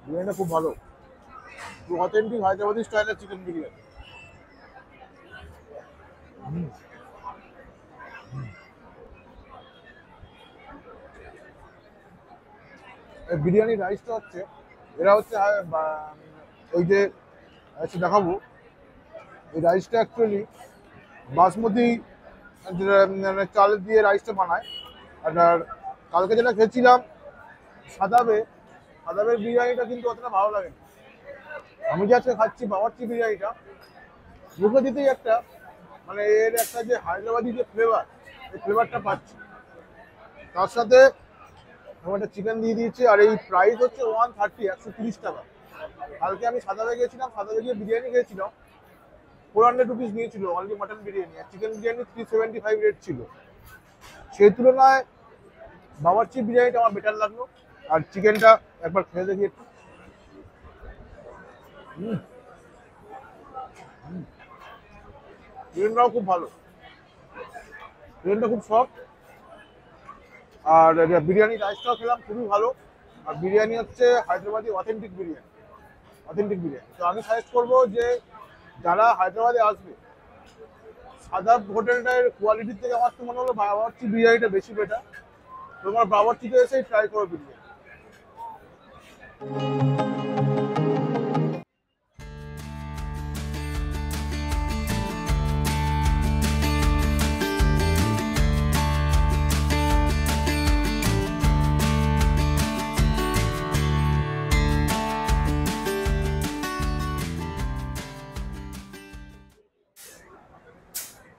বিরিয়ানিটা খুব ভালো, খুব অথেন্টিক হায়দ্রাবাদি স্টাইলের চিকেন বিরিয়ানি। এই বিরিয়ানির রাইসটা হচ্ছে, এরা হচ্ছে ওই যে রাইসটা দেখাবো, এই রাইসটা অ্যাকচুয়ালি বাসমতি মানে চাল দিয়ে রাইসটা বানায়। আর কালকে যেটা খেয়েছিলাম সাদাবে, সাদাবের বিরিয়ানিটা কিন্তু অতটা ভালো লাগে না। আমি যে আজকে খাচ্ছি বাবরচি বিরিয়ানিটা, মুখে দিতেই একটা মানে এর একটা যে হায়দ্রাবাদি যে ফ্লেভার, এই ফ্লেভারটা পাচ্ছি। তার সাথে আমার একটা চিকেন দিয়ে দিয়েছে, আর এই প্রাইস হচ্ছে 130, 130 টাকা। কালকে আমি সাদাবে গিয়েছিলাম, সাদাবে গিয়ে বিরিয়ানি খেয়েছিলাম, 400 রুপিস নিয়েছিল অনলি মাটন বিরিয়ানি, আর চিকেন বিরিয়ানি 375 রেট ছিল। সেই তুলনায় বাবরচি বিরিয়ানিটা আমার বেটার লাগলো। আর চিকেনটা একবার খেয়ে দেখি একটু। চিকেনটাও খুব ভালো, চিকেনটা খুব সফট। আর বিরিয়ানি রাইসটাও খেলাম, খুবই ভালো। আর বিরিয়ানি হচ্ছে হায়দ্রাবাদি অথেন্টিক বিরিয়ানি, অথেন্টিক বিরিয়ানি। তো আমি সাজেস্ট করবো যে যারা হায়দ্রাবাদে আসবে, সাদা হোটেলটার কোয়ালিটির থেকে আমার তো মনে হলো বাবরচি বিরিয়ানিটা বেশি বেটার। তোমার বাবরচিতে এসেই ট্রাই করো বিরিয়ানি।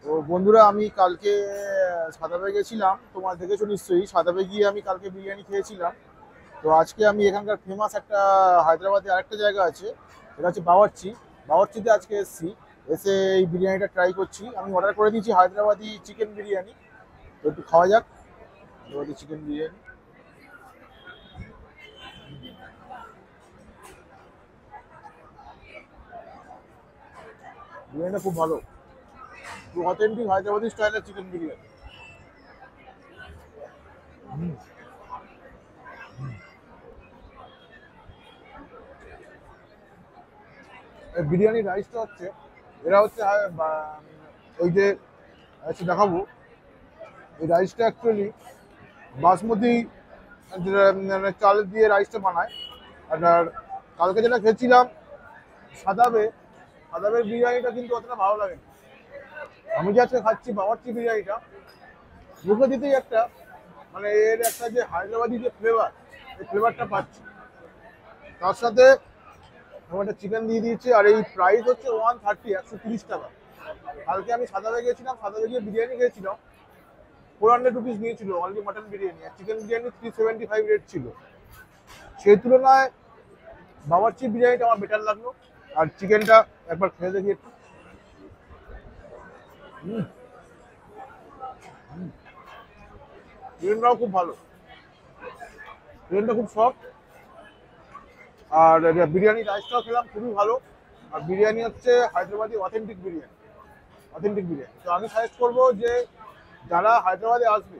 তো বন্ধুরা, আমি কালকে সাদাবে গেছিলাম, তোমার দেখেছো নিশ্চয়ই, সাদাবে গিয়ে আমি কালকে বিরিয়ানি খেয়েছিলাম। তো আজকে আমি এখানকার ফেমাস একটা হায়দ্রাবাদে আরেকটা জায়গা আছে, এটা হচ্ছে বাবরচি। বাবরচিতে আজকে এসেছি, এসে এই বিরিয়ানিটা ট্রাই করছি। আমি অর্ডার করে দিয়েছি হায়দ্রাবাদি চিকেন বিরিয়ানি। তো একটু খাওয়া যাক হায়দ্রাবাদি চিকেন বিরিয়ানি। বিরিয়ানিটা খুব ভালো, খুব অথেন্টিক হায়দ্রাবাদি স্টাইলের চিকেন বিরিয়ানি। এই বিরিয়ানির রাইসটা হচ্ছে, এরা হচ্ছে ওই যে রাইসটা দেখাবো, এই রাইসটা অ্যাকচুয়ালি বাসমতি মানে চাল দিয়ে রাইসটা বানায়। আর কালকে যেটা খেয়েছিলাম সাদাবে, সাদাবের বিরিয়ানিটা কিন্তু অতটা ভালো লাগে না। আমি যে আজকে খাচ্ছি বাবরচি বিরিয়ানিটা, মুখে দিতেই একটা মানে এর একটা যে হায়দ্রাবাদি যে ফ্লেভার, এই ফ্লেভারটা পাচ্ছি। তার সাথে আমার একটা চিকেন দিয়ে দিয়েছে, আর এই প্রাইস হচ্ছে 130, 130 টাকা। কালকে আমি সাদাবে গিয়েছিলাম, সাদাবে গিয়ে বিরিয়ানি খেয়েছিলাম, 400 রুপিস নিয়েছিল অনলি মাটন বিরিয়ানি, আর চিকেন বিরিয়ানি 375 রেট ছিল। সেই তুলনায় বাবরচি বিরিয়ানিটা আমার বেটার লাগলো। আর চিকেনটা একবার খেয়ে দেখি একটু। চিকেনটাও খুব ভালো, চিকেনটা খুব সফট। আর বিরিয়ানি রাইসটাও খেলাম, খুবই ভালো। আর বিরিয়ানি হচ্ছে হায়দ্রাবাদি অথেন্টিক বিরিয়ানি, অথেন্টিক বিরিয়ানি। তো আমি সাজেস্ট করবো যে যারা হায়দ্রাবাদে আসবে,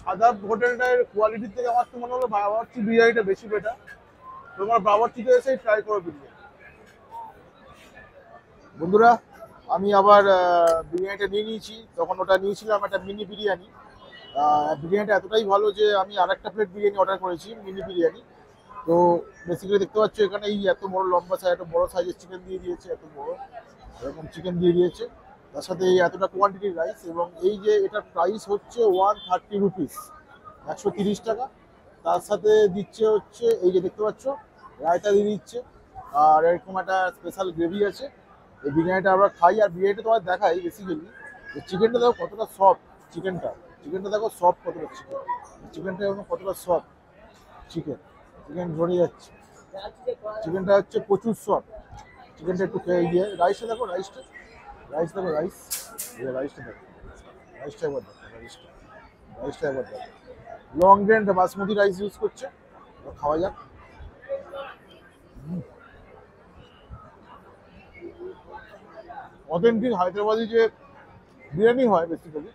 সাদা হোটেলটার কোয়ালিটির থেকে আমার তো মনে হলো বাবরচি বিরিয়ানিটা বেশি বেটার। তোমার বাবরচিতে এসেই ট্রাই করো বিরিয়ানি। বন্ধুরা, আমি আবার বিরিয়ানিটা নিয়ে নিয়েছি। তখন ওটা নিয়েছিলাম একটা মিনি বিরিয়ানি। বিরিয়ানিটা এতটাই ভালো যে আমি আরেকটা প্লেট বিরিয়ানি অর্ডার করেছি, মিনি বিরিয়ানি। তো বেসিক্যালি দেখতে পাচ্ছ এখানে এই এত বড় লম্বা সাইজ, এত বড় সাইজের চিকেন দিয়ে দিয়েছে, এত বড় এরকম চিকেন দিয়ে দিয়েছে। তার সাথে এই এতটা কোয়ান্টিটির রাইস, এবং এই যে এটার প্রাইস হচ্ছে 130 রুপিস, 130 টাকা। তার সাথে দিচ্ছে হচ্ছে এই যে দেখতে পাচ্ছ রায়তা দিয়ে দিচ্ছে, আর এরকম একটা স্পেশাল গ্রেভি আছে। এই বিরিয়ানিটা আমরা খাই, আর বিরিয়ানিটা তোমার দেখাই বেসিক্যালি। চিকেনটা দেখো কতটা সফট, চিকেনটা চিকেনটা দেখো সফট কতটা, চিকেন চিকেনটা এবং কতটা সফট চিকেন, চিকেন ধরে যাচ্ছে। চিকেনটা হচ্ছে প্রচুর সফট। চিকেনটা একটু খেয়ে গিয়ে রাইসটা দেখো, রাইসটা রাইস দেখো, রাইস রাইসটা দেখো, রাইসটা একবার দেখো, রাইসটা রাইসটা একবার দেখো। Long grain basmati rice use করছে। খাওয়া যাক। অথেন্টিক হায়দ্রাবাদি যে বিরিয়ানি হয় বেসিক্যালি,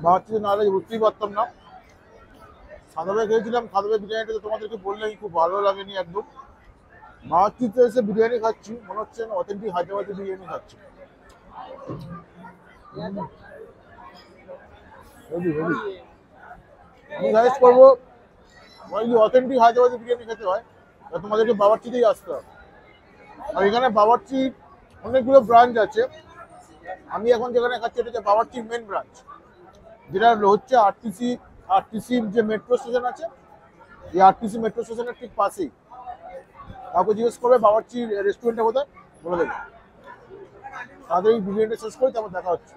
বাচ্চাদের না হলে বুঝতেই পারতাম না। খাদাবে খেয়েছিলাম, খাদাবে বিরিয়ানিটা তো তোমাদেরকে বললেই, খুব ভালো লাগেনি একদম। বাওয়ার্চিতে এসে বিরিয়ানি খাচ্ছি, মনে হচ্ছে না অথেন্টিক হায়দ্রাবাদি বিরিয়ানি খাচ্ছি। Heavy heavy. আমি সাজেস্ট করবো যদি অথেন্টিক হায়দ্রাবাদি বিরিয়ানি খেতে হয় তাহলে তোমাদেরকে বাওয়ার্চিতেই আসতে হবে। আর এখানে বাওয়ার্চি অনেকগুলো ব্রাঞ্চ আছে। আমি এখন যেখানে খাচ্ছি এটা হচ্ছে বাওয়ার্চির মেন ব্রাঞ্চ, যেটা হচ্ছে আরটিসি যে মেট্রো স্টেশন আছে, এই আরটিসি মেট্রো স্টেশনের ঠিক পাশেই। কাউকে জিজ্ঞেস করবে বাওয়ার্চি রেস্টুরেন্টটা কোথায়, বলে দেবে। তাদের এই বিরিয়ানিটা শেষ করে তারপর দেখা হচ্ছে।